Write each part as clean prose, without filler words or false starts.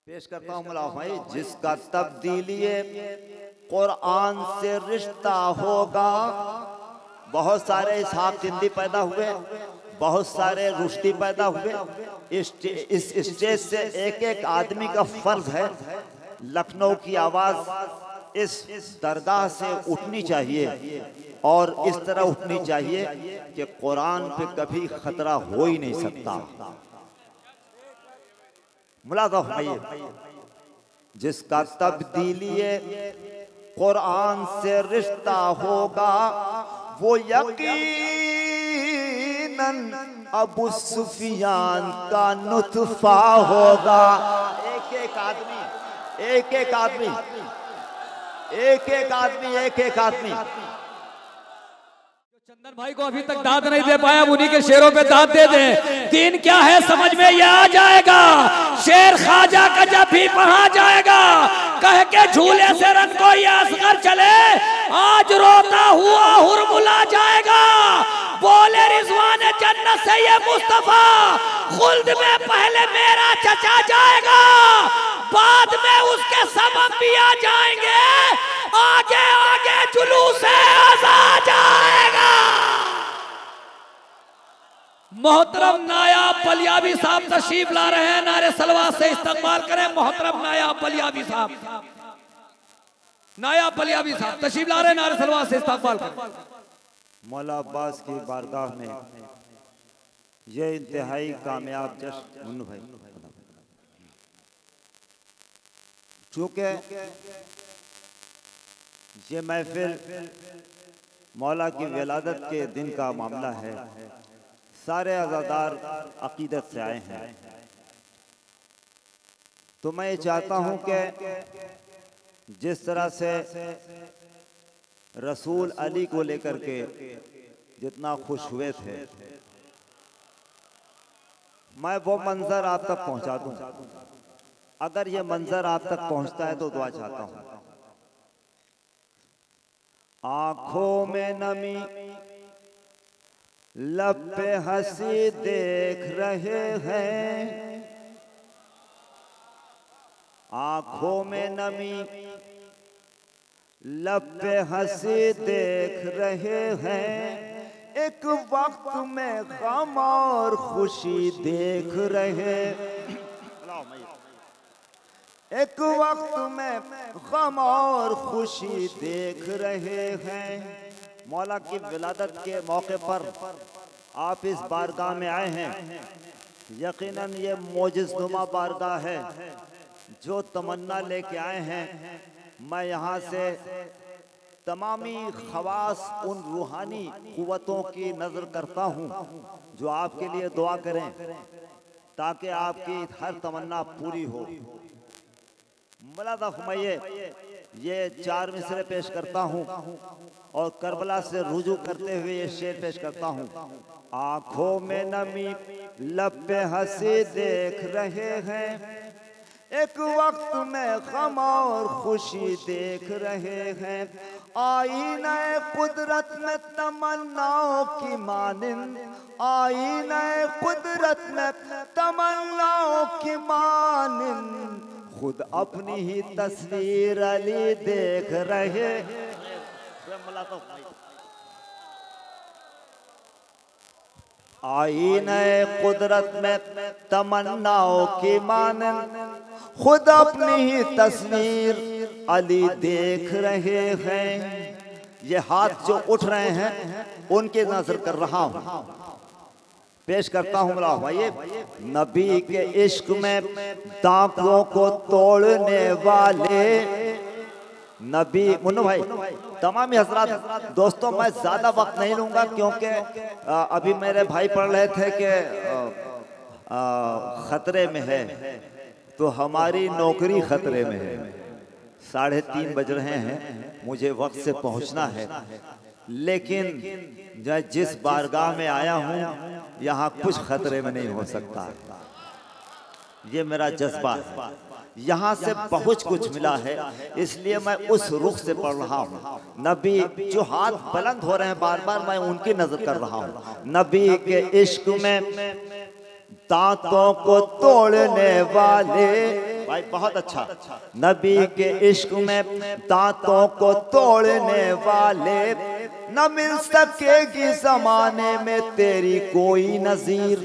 पेश करता हूँ मौला भाई, जिसका तब्दीली कुरान से रिश्ता होगा। बहुत सारे इसहाक हिंदी पैदा हुए, बहुत सारे रुश्ती पैदा हुए। इस स्टेज से एक एक आदमी का फर्ज है, लखनऊ की आवाज इस दरगाह से उठनी चाहिए और इस तरह उठनी चाहिए कि कुरान पे कभी खतरा हो ही नहीं सकता। मुलाज़ा फरमाइए, जिसका तब्दीली कुरान से रिश्ता होगा वो यकीनन अबू सुफियान का नुतफा होगा। एक एक आदमी एक एक आदमी एक एक आदमी एक एक आदमी चंदन भाई को अभी तक दाद नहीं दे पाया, उन्हीं के शेरों पे दाद दे दे। दीन क्या है समझ में ये आ जाएगा। शेर ख्वाजा का जब भी पढ़ा जाएगा, कह के झूले से रन को ये असगर चले, आज रोता हुआ हुरमुला जाएगा। बोले रिजवान जन्नत से ये मुस्तफा, खुल्द में पहले मेरा चचा जाएगा, बाद में उसके सबब भी आ जाएंगे, आगे आगे जुलूस आज़ा जाएगा। मोहतरम नायाब बलियाबी साहब तशरीफ ला रहे हैं, नारे सलवात से इस्तकबाल करें। मोहतरम नायाब बलियाबी साहब, नायाब बलियाबी साहब तशरीफ ला रहे हैं, नारे सलवात से इस्तकबाल करें। मौला अब्बास की बारगाह में ये इंतहाई कामयाब जश्न भाई, चूंकि ये महफिल मौला की विलादत के दिन का मामला है, सारे अज़ादार अकीदत से आए हैं, तो मैं ये चाहता हूं कि जिस तरह से रसूल अली को लेकर के जितना खुश हुए थे, मैं वो मंजर आप तक पहुंचा दूं। अगर ये मंजर आप तक पहुंचता है तो दुआ चाहता हूं। आंखों में नमी, लब पे हंसी देख रहे हैं, आंखों में नमी, लब पे हंसी देख रहे हैं, एक वक्त में गम और खुशी देख रहे, एक वक्त में गम और खुशी देख रहे हैं। मौला की विलादत के मौके पर आप इस बारगाह में आए हैं, यकीनन ये मोजिज़नुमा बारगाह है। जो तमन्ना लेके आए हैं, मैं यहाँ से तमामी खवास उन रूहानी कुव्वतों की नज़र करता हूँ जो आपके लिए दुआ करें ताकि आपकी हर तमन्ना पूरी हो। मुलाज़ा फरमाइए, ये 4 मिसरे पेश करता हूँ और करबला से रुजू करते हुए ये शेर पेश करता हूँ। आंखों में नमी, लब पे हंसी देख रहे हैं, एक वक्त में गम और खुशी देख रहे हैं, आईने कुदरत में तमन्नाओं की मानिंद, आईने कुदरत में तमन्नाओं की मानिंद, खुद अपनी ही तस्वीर अली देख रहे। आईने कुदरत में तमन्नाओं की मानंद, खुद अपनी ही तस्वीर अली देख रहे हैं। ये हाथ जो उठ रहे हैं उनकी नजर कर रहा हूं, पेश करता हूं मौला भाई। नबी के इश्क में दांतों को तोड़ने वाले नबी, मुन्नू भाई, तमाम हजरात दोस्तों, मैं ज्यादा वक्त नहीं लूंगा क्योंकि अभी मेरे भाई पढ़ रहे थे कि खतरे में है, तो हमारी नौकरी खतरे में है। 3:30 बज रहे हैं, मुझे वक्त से पहुंचना है, लेकिन जिस बारगाह में आया हूं यहाँ कुछ खतरे में नहीं हो सकता। ये मेरा जज्बा है, यहाँ से बहुत कुछ मिला है, इसलिए मैं उस रुख से पढ़ रहा हूँ। नबी जो हाथ बुलंद हो रहे हैं बार बार, मैं उनकी नजर कर रहा हूँ। नबी के इश्क में दांतों को तोड़ने वाले भाई बहुत अच्छा। नबी के इश्क में दांतों को तोड़ने वाले, न मिल सकेगी जमाने में तेरी कोई नजीर,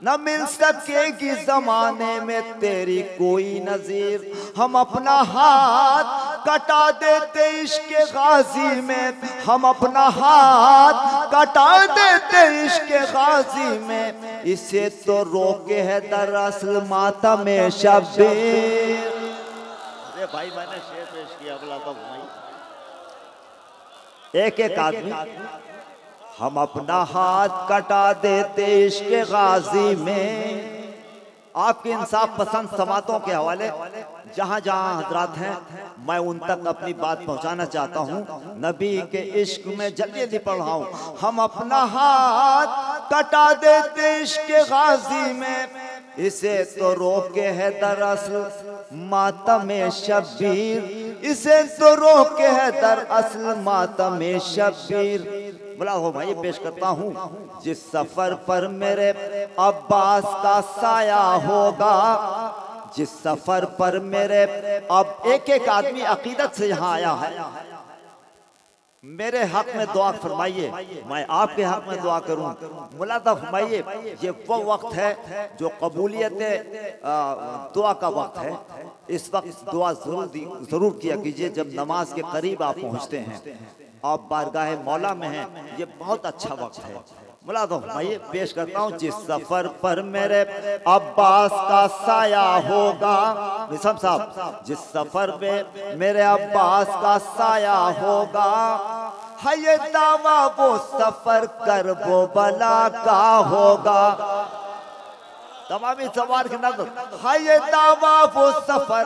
न मिल सकेगी जमाने में तेरी कोई नजीर। हम अपना हाथ कटा देते इश्क गाजी में, हम अपना हाथ कटा देते इश्क गाजी में, इसे तो रोके है दरअसल मातम शब्बीर। अरे भाई मैंने शेर पेश किया, बोला तो भाई एक एक आदमी। हम अपना हाथ कटा देते इश्क गाजी में। आपके इंसाफ पसंद समातों के हवाले जहां जहां हजरात हैं, मैं उन तक अपनी बात पहुंचाना चाहता हूं। नबी के इश्क में जल्दी जल्दी पढ़ रहा हूं। हम अपना हाथ कटा देते इश्क गाजी में, इसे तो रोके है दरअसल मातम शब्बीर, इसे तो रोके है दरअसल मातम शब्बीर। बोला हो भाई पेश करता हूँ। जिस सफर पर मेरे अब्बास का साया होगा, जिस सफर पर मेरे, अब एक एक आदमी अकीदत से यहाँ आया है। मेरे हक में दुआ फरमाइए, मैं आपके हक में दुआ करूं। मुलादा फरमाइए, ये वो वक्त है जो कबूलियत दुआ का वक्त है। इस वक्त दुआ जरूर किया कीजिए जब नमाज के करीब आप पहुंचते हैं, आप बारगाह मौला में हैं। ये बहुत अच्छा वक्त है। मुलादा फरमाइए, पेश करता हूँ। जिस सफर पर मेरे अब्बास का साया होगा, निसम साहब, जिस सफर पे मेरे अब्बास का साया होगा, है ये दावा वो सफर कर वो बला का होगा। तमामी सवार की नजर, है ये दावा वो सफर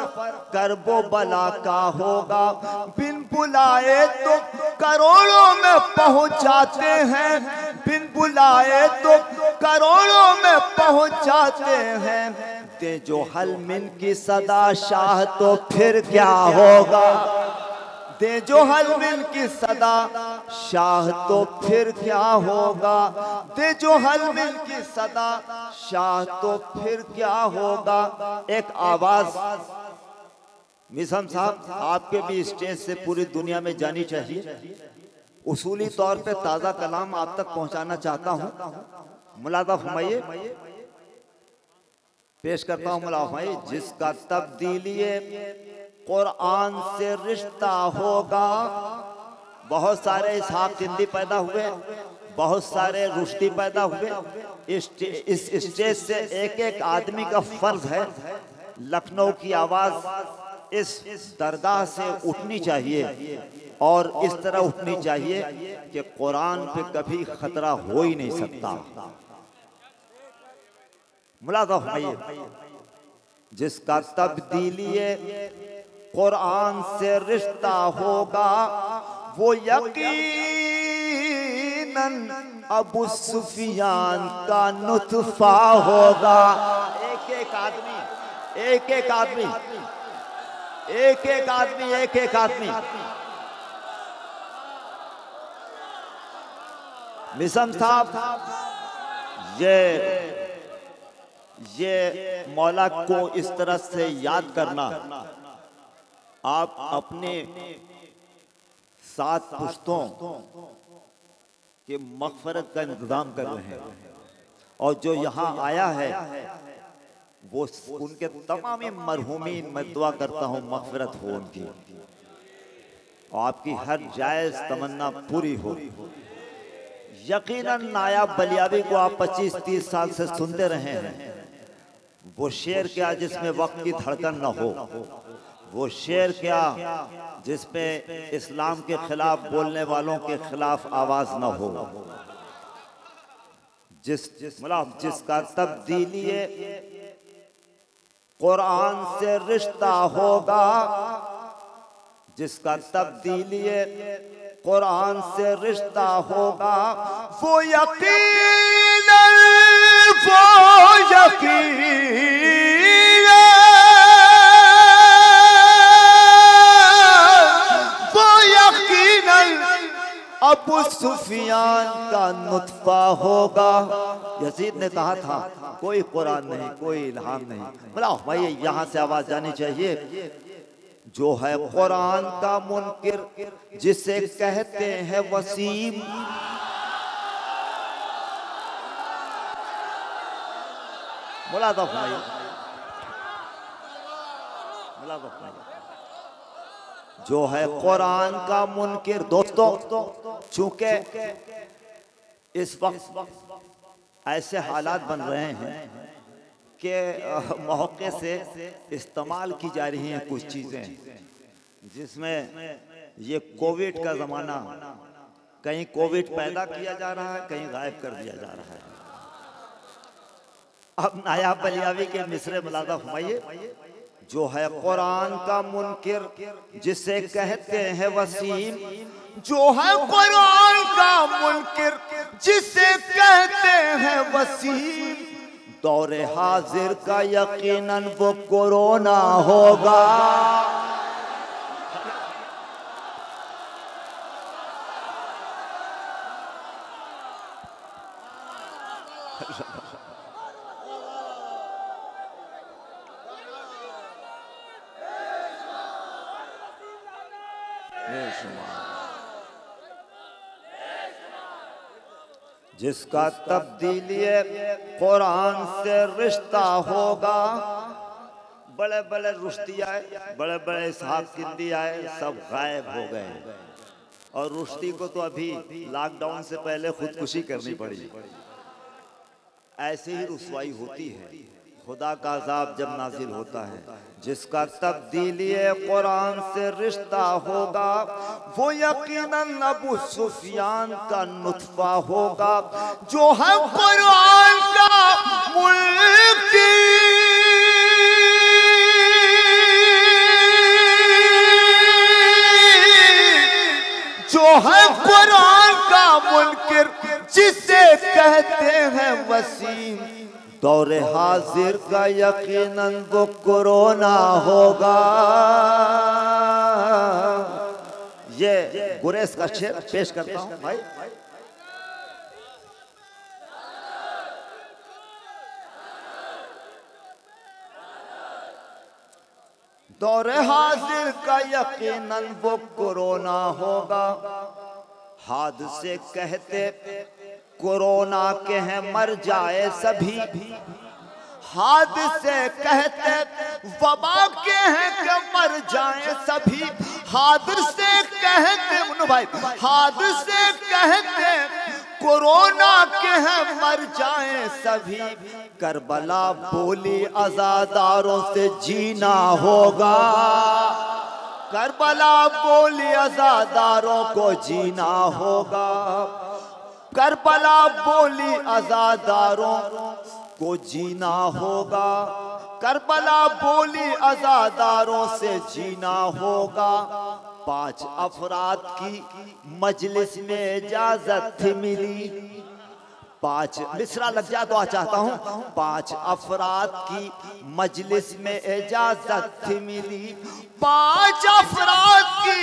कर वो बला का होगा। बिन बुलाए तो करोड़ों में पहुंच जाते हैं, बिन बुलाए तो करोड़ों में पहुंच जाते हैं। दे जो हल मिन की सदा शाह तो फिर क्या होगा, दे जो हल मिन की सदा शाह तो फिर क्या होगा, दे जो हल मिन की सदा शाह तो फिर क्या होगा। एक आवाज मिसम साहब, आपके भी स्टेज से पूरी दुनिया में जानी चाहिए। उसूली तौर पे ताज़ा कलाम आप तक पहुंचाना चाहता हूं। मुलादा फरमाइए, पेश करता हूं। मुलादा फरमाइए, जिसका तब्दीलिए कुरान से रिश्ता होगा। बहुत सारे इसहाक हिंदी पैदा हुए, बहुत सारे रुश्ती पैदा हुए। इस स्टेज से एक एक आदमी का फर्ज है, लखनऊ की आवाज इस दरगाह से उठनी चाहिए और इस तरह उठनी चाहिए कि कुरान पे कभी खतरा हो ही नहीं सकता। मुलादा फरमाइए, जिसका तब्दीलिए कुरान से रिश्ता होगा, वो यकीनन अबू सुफियान का नुतफा होगा। एक एक आदमी, एक एक आदमी, एक एक आदमी, एक एक आदमी। मिसम साहब, ये मौला को इस तरह से याद करना, आप अपने 7 पुश्तों के मग़फ़िरत का इंतजाम कर रहे हैं। और जो यहाँ आया है वो उनके तमाम मरहूमीन, मैं दुआ करता हूँ मग़फ़िरत हो उनकी, और आपकी हर जायज़ तमन्ना पूरी हो। यकीनन नायाब बलियाबी को आप 25-30 साल से सुनते रहे हैं। वो शेर क्या जिसमें वक्त की धड़कन न हो, वो शेर क्या जिसपे इस्लाम के खिलाफ बोलने वालों के खिलाफ आवाज न हो, जिसका तब्दीलिए कुरान से रिश्ता होगा, जिसका तब्दीलिए कुरान से रिश्ता होगा, वो यकीनन, वो यकीनन अबू सुफियान सुफियान का नुत्फा होगा। यजीद ने कहा था कोई कुरान नहीं, कोई इल्हाम नहीं। बोला भाई यहाँ से आवाज जानी चाहिए। जो है कुरान का मुनकिर जिसे कहते हैं वसीम, बोला तो भाई, बोला तो भाई। जो है कुरान का मुनकिर, दोस्तों चूंकि इस वक्त ऐसे हालात बन रहे हैं कि मौके से इस्तेमाल की जा रही हैं कुछ चीज़ें, जिसमें ये कोविड का ज़माना, कहीं कोविड पैदा किया जा रहा है, कहीं गायब कर दिया जा रहा है। अब नायाब बलियावी के मिसरे मुलादा फरमाइए। जो है कुरान का मुनकिर जिसे कहते हैं वसीम, जो है कुरान का मुनकिर जिसे कहते हैं वसीम, दौरे हाजिर का यकीनन वो कोरोना होगा। जिसका तब्दीली कुरान से रिश्ता होगा। बड़े बड़े रुश्ती आए, बड़े बड़े इसहाक किंदी आए, सब गायब हो गए। और रुश्ती को तो अभी लॉकडाउन से पहले खुदकुशी करनी पड़ी। ऐसी ही रुसवाई होती है, खुदा का अज़ाब जब नाजिल होता है। जिसका तब्दीली कुरान से रिश्ता होगा, वो यकीनन अबू सुफियान का नुत्फा होगा। जो है कुरान का मुनकिर, जो है कुरान का मुनकिर जिसे कहते हैं वसीम, दौरे हाजिर का यकीनन वो कोरोना होगा। ये गुरेज का शेर पेश करता हूं भाई। दौरे हाजिर का यकीनन वो कोरोना होगा। हादसे कहते कोरोना के हैं मर जाए सभी, हादसे कहते वबा के हैं कि मर जाए सभी। हादसे कहते मुन्नू भाई, हादसे कहते कोरोना के हैं मर जाए सभी। करबला बोली अज़ादारों से जीना होगा, करबला बोली अज़ादारों को जीना होगा। करबला बोली अज़ादारों को जीना होगा, करबला बोली अज़ादारों से जीना होगा। 5 अफराद की मजलिस में इजाजत मिली, 5 मिसरा लग जा तो चाहता हूँ। 5 अफराद की मजलिस में इजाजत मिली, 5 अफराद की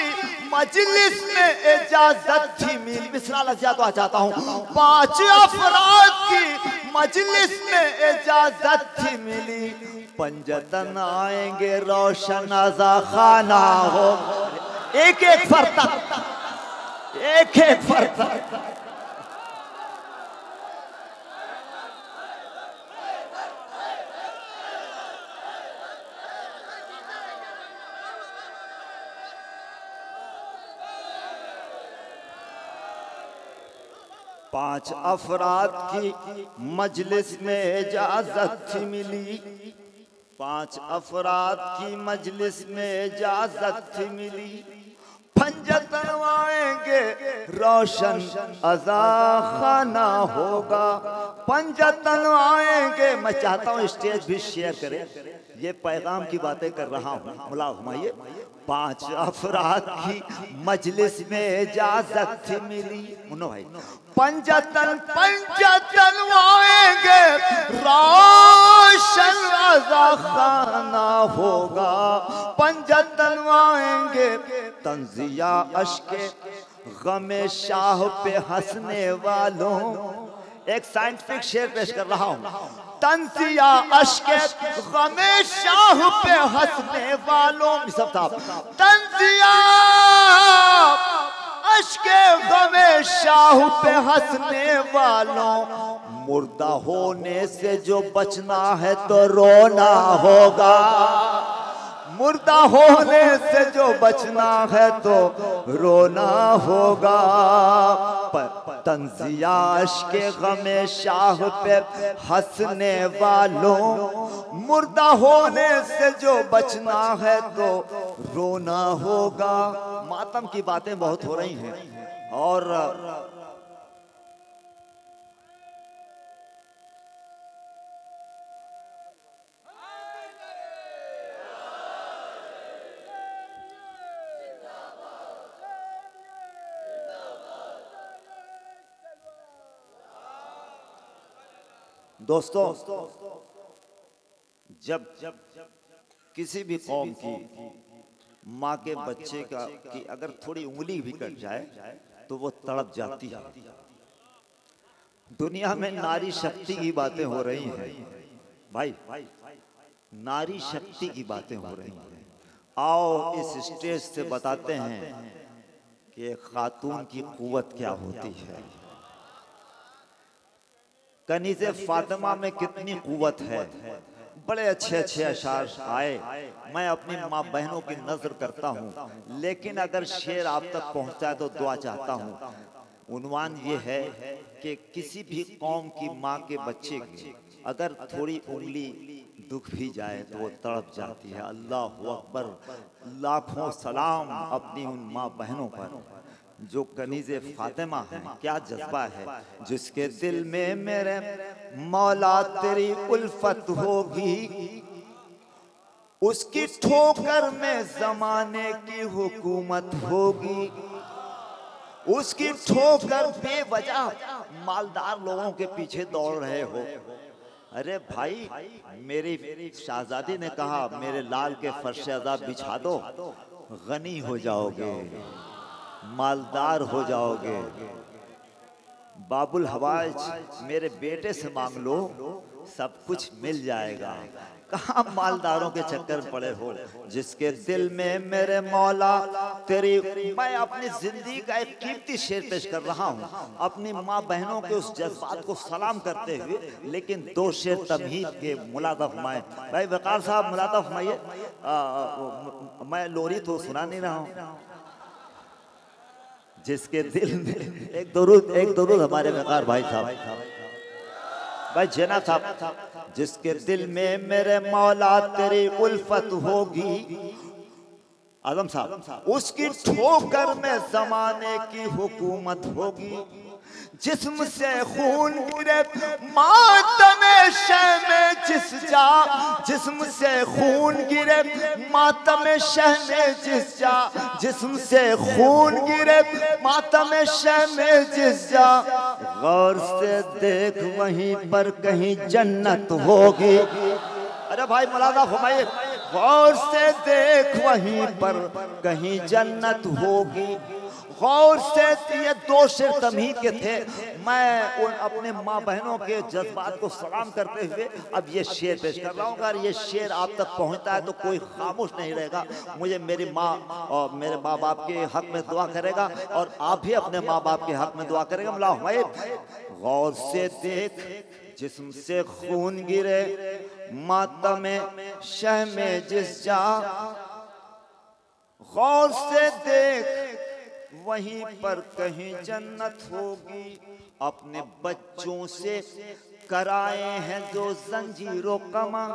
मजलिस में इजाजत मिली। मिसरा लग जा तो चाहता हूँ। 5 अफराद की मजलिस में इजाजत मिली, पंजतन आएंगे रोशन अज़ा खाना हो। एक एक फरता, एक एक फरता। पांच अफराद की मजलिस में इजाजत मिली, 5 अफराद की मजलिस में इजाजत मिली। पंजतन आएंगे रोशन अज़ा खाना होगा, पंजतन आएंगे। मैं चाहता हूँ स्टेज भी शेयर करें, ये पैगाम की बातें कर रहा हूँ। मुला घुमाइए। 5 अफराद की मजलिस में इजाजत मिली, मुन्नो भाई। पंजतन पंजतन आएंगे रोशन अज़ा खाना होगा, पंजतन आएंगे। तंजिया अश्के गमे शाह पे हंसने वालों, एक साइंटिफिक शेर पेश कर रहा हूं। तंजिया अश्के गमे शाह पे हंसने वालों, सब था तंजिया अश्के गमे शाह पे हंसने वालों, मुर्दा होने से जो बचना है तो रोना होगा, मुर्दा होने से जो बचना है तो रोना होगा। तंजियाश के गमे शाह पे हंसने वालों, मुर्दा होने से जो बचना है तो रोना होगा। मातम की बातें बहुत हो रही हैं और दोस्तों, जब किसी भी कौम की माँ के बच्चे की अगर थोड़ी उंगली भी कट जाए तो वो तड़प जाती है। दुनिया में नारी शक्ति की बातें हो रही हैं भाई, नारी शक्ति की बातें हो रही हैं। आओ इस स्टेज से बताते हैं कि खातून की कुव्वत क्या होती है। कनीज़े फातिमा में कितनी कुव्वत है। बड़े अच्छे अच्छे अशार आए, मैं अपनी माँ बहनों की नजर करता हूँ, लेकिन अगर शेर आप तक पहुँचता है तो दुआ चाहता हूँ। उन्वान ये है कि किसी भी कौम की माँ के बच्चे की अगर थोड़ी उंगली दुख भी जाए तो वो तड़प जाती है। अल्लाह अकबर, लाखों सलाम अपनी उन माँ बहनों पर जो कनीज़े फातिमा है। क्या जज्बा है, जिसके दिल में मेरे मौला तेरी उल्फत होगी, उसकी ठोकर में जमाने की हुकूमत होगी, उसकी ठोकर बेवजह मालदार लोगों के पीछे दौड़ रहे हो। अरे भाई, मेरी शाहजादी ने कहा मेरे लाल के फर्श अज़ाब बिछा दो, गनी हो जाओगे, मालदार हो जाओगे। बाबुल हवाज मेरे बेटे से मांग लो, सब कुछ मिल जाएगा। कहाँ मालदारों के चक्कर पड़े हो। जिसके दिल में मेरे मौला तेरी, मैं अपनी जिंदगी का एक कीमती शेर पेश कर रहा हूँ अपनी माँ बहनों के उस जज्बात को सलाम करते हुए, लेकिन दो शेर तमहीद के मुलादा फरमाए। भाई वकार साहब मुलादा फरमाइए। मैं लोरी तो सुना नहीं रहा हूँ। जिसके दिल में एक दरूद हमारे वकार भाई साहब, भाई जेना साहब। जिसके दिल में मेरे मौला तेरी उल्फत होगी, आजम साहब, उसकी ठोकर में जमाने की हुकूमत होगी। जिस्म से खून गिरे मातम शह में जिस जा, जिस्म से खून गिरे मातम शह में जिस जा, जिस्म से खून गिरे मातम शह में जिस जा, गौर से देख वहीं पर कहीं जन्नत होगी। अरे भाई मुलादा फरमाइए, गौर से देख वहीं पर कहीं जन्नत होगी। गौर से, ये दो शेर तमहीद के थे। मैं उन अपने माँ बहनों के जज्बात को सलाम करते हुए अब ये शेर पेश कर रहा हूँ। अगर ये शेर आप तक पहुँचता है तो कोई खामोश नहीं रहेगा। मुझे मेरी माँ और मेरे माँ बाप के हक में दुआ करेगा और आप भी अपने माँ बाप के हक में दुआ करेगा। गौर से देख जिस्म से खून गिरे मातम शह में जिस जा, गौर से देख वहीं पर कहीं जन्नत होगी। अपने बच्चों से कराए हैं जो जंजीरों कमा।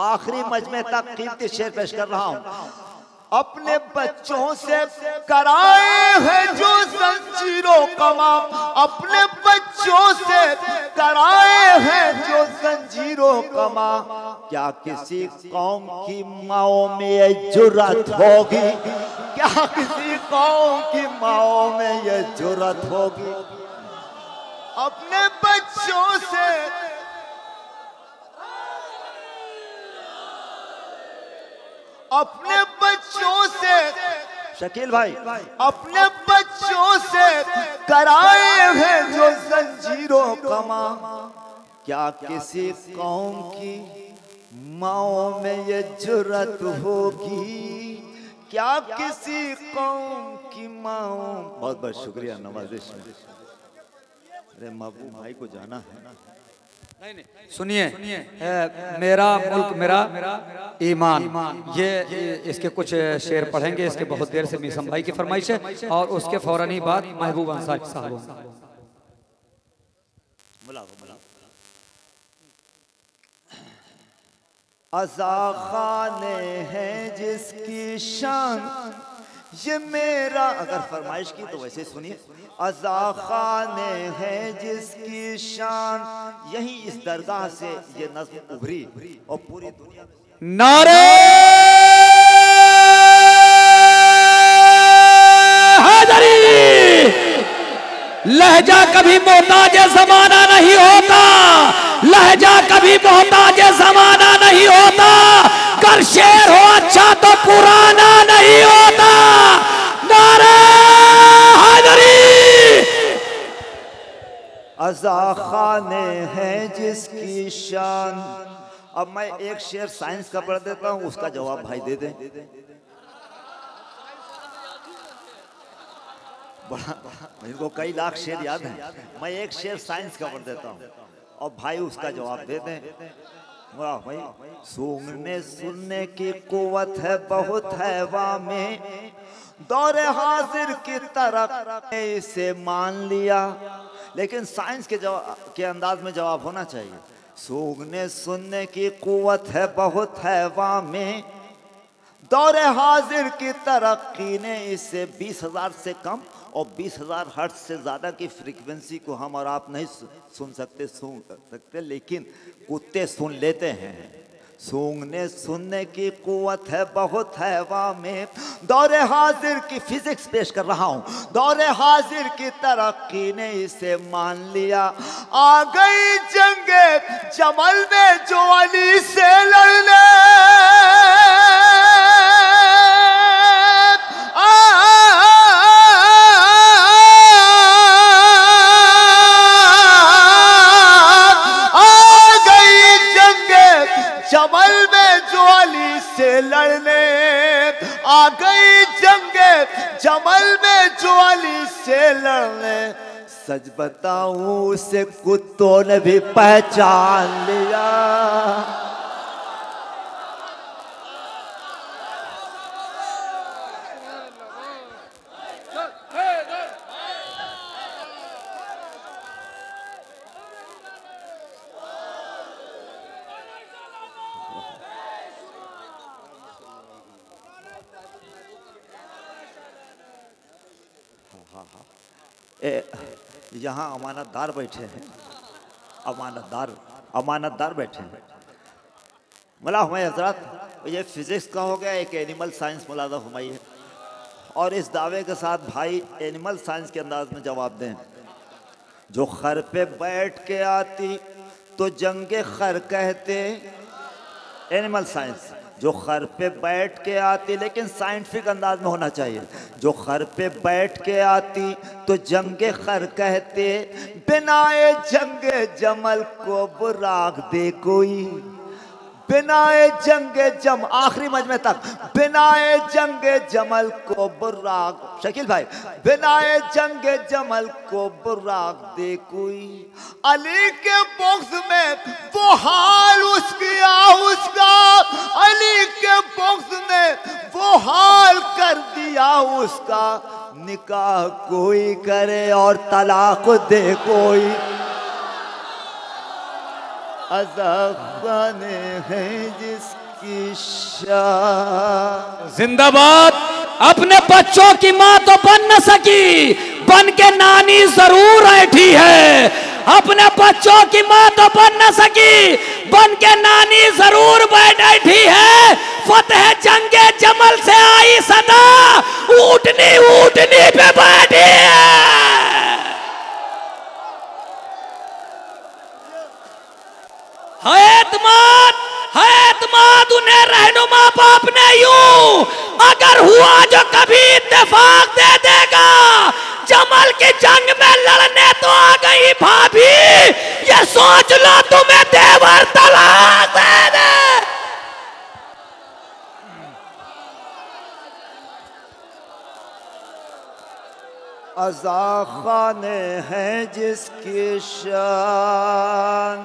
आखिरी मजमे तक कीमती शेर पेश कर रहा हूं। अपने बच्चों से कराए हैं जो जंजीरों कमा, अपने बच्चों से कराए हैं जो जंजीरों कमा। क्या किसी कौम की माओं में ये जुर्रत होगी, क्या किसी कौम की माओं में ये जुर्रत होगी। अपने बच्चों से अपने बच्चों से, शकील भाई, अपने बच्चों से कराए हैं जो जंजीरों कमा, क्या किसी कौम की माओ में ये जुर्रत होगी, क्या किसी कौम की माओ। बहुत बहुत शुक्रिया नवाजिश में। अरे महबूब भाई को जाना है ना। सुनिए, मेरा मुल्क मेरा ईमान, ये इसके कुछ शेर पढ़ेंगे। इसके बहुत देर से मीसम भाई की फरमाइश है और उसके फौरन ही बाद महबूब अंसारी साहब। अज़ा खाने हैं जिसकी शान ये मेरा, अगर फरमाइश की तो वैसे सुनिए। अज़ा खाने हैं जिसकी शान, यही इस दरगाह से ये नज़्म उभरी और पूरी दुनिया में नारे हैदरी। लहजा कभी मोहताज ज़माना नहीं होता, लहजा कभी मोहताज ज़माना नहीं होता। कर शेर हो अच्छा तो पुराना नहीं होता। नारे हैदरी। अज़ा खाने हैं जिसकी शान। अब मैं एक शेर साइंस का पढ़ देता हूँ, उसका जवाब भाई दे दें। इनको कई लाख शेर याद हैं, मैं एक शेर साइंस का पढ़ देता हूँ और भाई उसका जवाब दे दें। वाह भाई। सूंघने सुनने की कुव्वत है बहुत हैवा में, दौरे हाजिर की तरफ इसे मान लिया। लेकिन साइंस के अंदाज में जवाब होना चाहिए। सूंघने सुनने की कुव्वत है बहुत हैवा में, दौरे हाजिर की तरक्की ने इसे 20,000 से कम और 20,000 हर्ट्ज से ज़्यादा की फ्रीक्वेंसी को हम और आप नहीं सुन सकते, लेकिन कुत्ते सुन लेते हैं। सूंघने सुनने की कुव्वत है बहुत हैवा में, दौरे हाजिर की फिजिक्स पेश कर रहा हूँ, दौरे हाजिर की तरक्की ने इसे मान लिया। आ गई जंगे जमल में जो अली से लड़ने, जमल में जो अली से लड़ने, आ गई जंगे जमल में जो अली से लड़ने। सच बताऊं उसे कुत्तों ने भी पहचान लिया। यहाँ अमानतदार बैठे हैं, अमानतदार बैठे हैं। मला हुमायूं हजरात, ये फिजिक्स का हो गया, एक एनिमल साइंस मुलादा हुमायूं है। और इस दावे के साथ भाई एनिमल साइंस के अंदाज में जवाब दें। जो खर पे बैठ के आती तो जंगे खर कहते, एनिमल साइंस। जो खर पे बैठ के आती, लेकिन साइंटिफिक अंदाज में होना चाहिए। जो खर पे बैठ के आती तो जंगे खर कहते, बिनाए जंगे जमल को बुराक दे कोई, बिनाए जंगे जम, आखिरी मजमे तक, बिनाए जंगे जमल को बुराक, शकील भाई, बिनाए जंगे जमल को बुराक दे कोई। अली के बॉक्स में वो हाल उसका, अली के बॉक्स में वो हाल कर दिया उसका। निकाह कोई करे और तलाक दे कोई, अज़ा खाने हैं जिसकी शान। जिंदाबाद। अपने बच्चों की माँ तो बन न सकी, बन के नानी जरूर ऐठी है। अपने बच्चों की माँ तो बन न सकी, बन के नानी जरूर बैठी है। फतेह जंगे जमल से आई सदा, ऊँटनी ऊँटनी पे बैठी है। एतमाद उन्हें रहनुमा बाप ने यूं, अगर हुआ जो कभी इत्तेफाक दे देगा, की भाभी, ये सोच लो तुम्हें देवर तलाक दे दे। अज़ा खाने हैं जिसकी शान,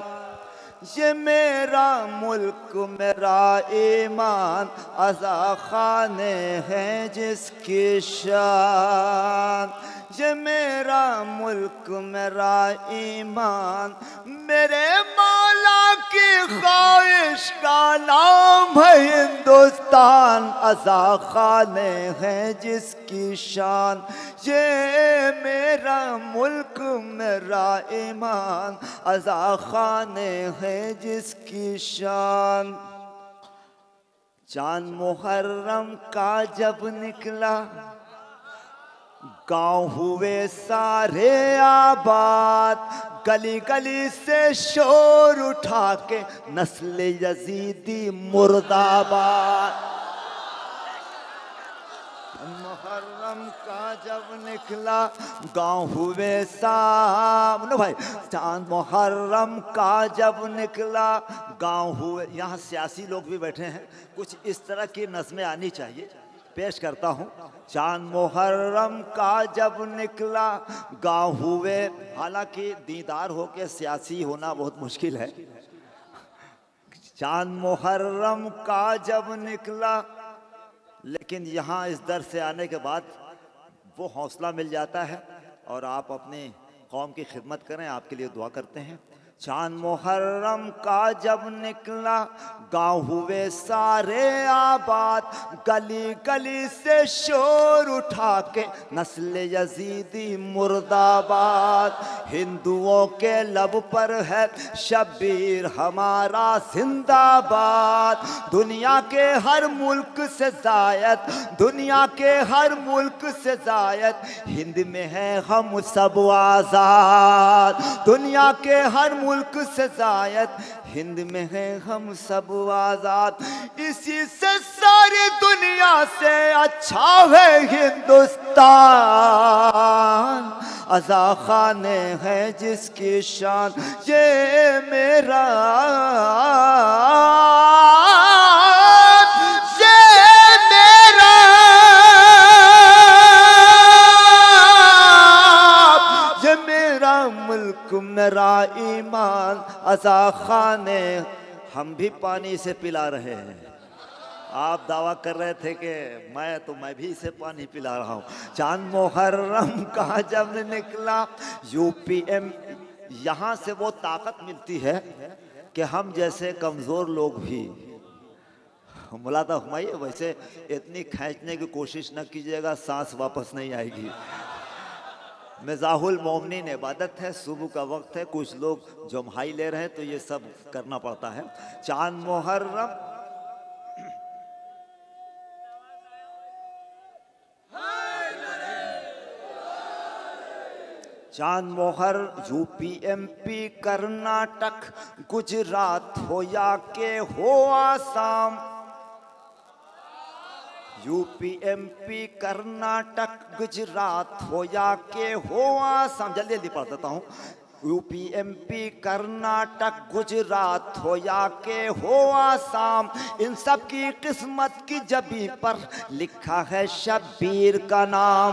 ये मेरा मुल्क मेरा ईमान। अज़ा खाने हैं जिसकी शान, ये मेरा मुल्क मेरा ईमान। मेरे मौला की ख्वाहिश का नाम है हिंदुस्तान। अज़ा खाने हैं जिसकी शान, ये मेरा मुल्क मेरा ईमान। अज़ा खाने हैं जिसकी शान। चांद मुहर्रम का जब निकला, गांव हुए सारे आबाद। गली गली से शोर उठा के नस्ल यजीदी मुर्दाबाद। मुहर्रम का जब निकला, गांव हुए सामने भाई। चांद मुहर्रम का जब निकला, गांव हुए। यहाँ सियासी लोग भी बैठे हैं, कुछ इस तरह की नज़में आनी चाहिए। पेश करता हूँ। चांद मुहर्रम का जब निकला, गांव हुए। हालांकि दीदार हो के सियासी होना बहुत मुश्किल है। चांद मुहर्रम का जब निकला, लेकिन यहाँ इस दर से आने के बाद वो हौसला मिल जाता है और आप अपनी कौम की खिदमत करें, आपके लिए दुआ करते हैं। चांद मुहर्रम का जब निकला, गांव हुए सारे आबाद। गली गली से शोर उठा के नस्ल यजीदी मुर्दाबाद। हिंदुओं के लब पर है शब्बीर हमारा जिंदाबाद। दुनिया के हर मुल्क से जायद, दुनिया के हर मुल्क से जायद, हिंद में है हम सब आजाद। दुनिया के हर मुल्क से जायद, हिंद में है हम सब आजाद। इसी से सारी दुनिया से अच्छा है हिंदुस्तान। अज़ा खाने हैं जिसकी शान, ये मेरा मुल्क मेरा ईमान। अज़ा खाने, हम भी पानी से पिला रहे हैं। आप दावा कर रहे थे कि मैं भी इसे पानी पिला रहा हूँ। चांद मुहर्रम का जब निकला, यूपीएम, यहाँ से वो ताकत मिलती है कि हम जैसे कमज़ोर लोग भी। मुलादा हुमायूं, वैसे इतनी खींचने की कोशिश न कीजिएगा, सांस वापस नहीं आएगी। मिज़ाहुल मोमिनीन इबादत है, सुबह का वक्त है, कुछ लोग जम्हाई ले रहे हैं तो ये सब करना पड़ता है। चांद मुहर्रम, चांद मोहर, यूपी एमपी कर्नाटक गुजरात हो या के हो आसाम। यूपी एमपी कर्नाटक गुजरात हो या के हो आसाम। जल्दी जल्दी पढ़ देता हूँ। यूपी एमपी कर्नाटक गुजरात हो या के हो आसाम, इन सब की किस्मत की जबी पर लिखा है शब्बीर का नाम।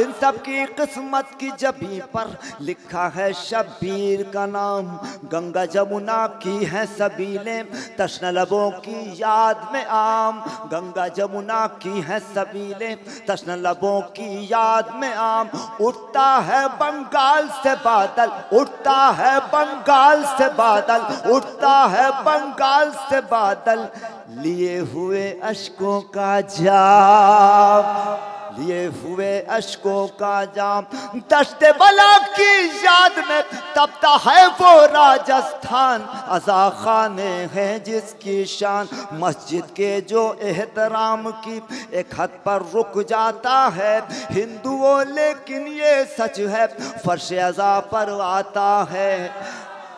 इन सब की किस्मत की जबी पर लिखा है शब्बीर का नाम। गंगा जमुना की है सबीलें, तश्न लबों की याद में आम। गंगा जमुना की है सबीलें, तश्न लबों की याद में आम। उठता है बंगाल से बादल, उठता है बंगाल से बादल, उठता है बंगाल से बादल, लिए हुए अश्कों का जाम, लिए हुए अश्कों का जाम। दश्ते बला की याद में तपता है वो राजस्थान। अज़ा खाने हैं जिसकी शान, मस्जिद के जो एहतराम की एक हद पर रुक जाता है हिंदुओं, लेकिन ये सच है फर्श अज़ा पर आता है।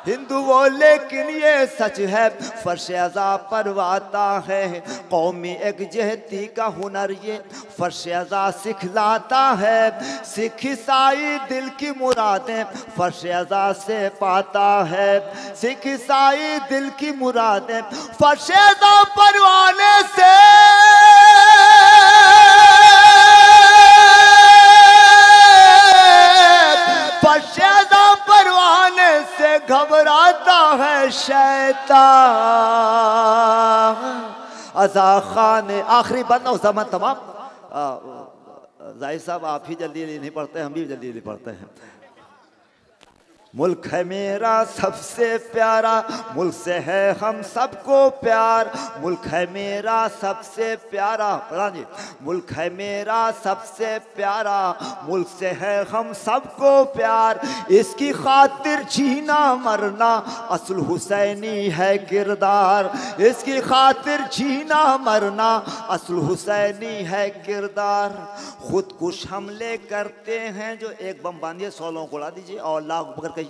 हिंदुओं लेकिन ये सच है, फर्श अज़ा परवाता है। कौमी एकजहती का हुनर ये फर्श अज़ा सिखलाता है। सिख ईसाई दिल की मुरादें फर्श अज़ा से पाता है। सिख ईसाई दिल की मुरादें फर्श अज़ा परवाने से परवाने से घबराता है शैतान। अज़ा खान आखिरी बंद हो zaman तमाम। जाहिर साहब आप ही जल्दी नहीं पढ़ते, हम भी जल्दी पढ़ते हैं। मुल्क है मेरा सबसे प्यारा, मुल्क से है हम सबको प्यार। मुल्क है मेरा सबसे प्यारा, प्रधान जी। मुल्क है मेरा सबसे प्यारा, मुल्क से है हम सबको प्यार। इसकी खातिर जीना मरना असल हुसैनी है किरदार। इसकी खातिर जीना मरना असल हुसैनी है किरदार। खुदकुश हमले करते हैं जो, एक बम बांधिए 100 लोगों को उड़ा दीजिए और लाख पकड़ के।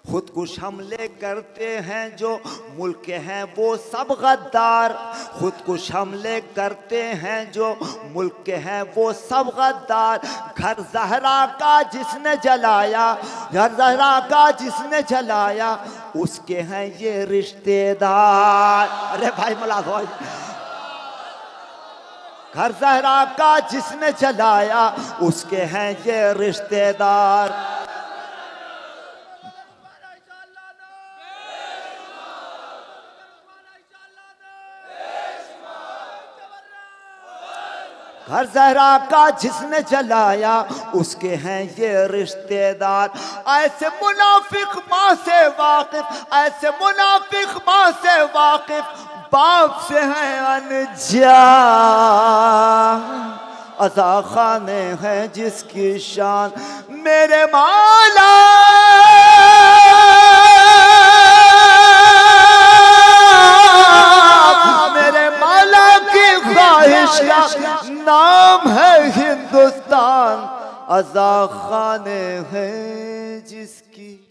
खुदकुश हमले करते हैं जो मुल्क के हैं वो सब गद्दार। खुदकुश हमले करते हैं जो मुल्क के हैं वो सब गद्दार। घर ज़हरा का जिसने जलाया, घर ज़हरा का जिसने जलाया, उसके हैं ये रिश्तेदार। अरे भाई मला भाई, घर ज़हरा का जिसने जलाया, उसके हैं ये रिश्तेदार। घर ज़हरा का जिसने जलाया, उसके हैं ये रिश्तेदार। ऐसे मुनाफिक माँ से वाकिफ, ऐसे मुनाफिक माँ से वाकिफ, बाप से हैं अनजान। अज़ा खाने हैं जिसकी शान मेरे मौला, मेरे मौला की ख्वाहिश का नाम है हिंदुस्तान। अज़ा खाने हैं जिसकी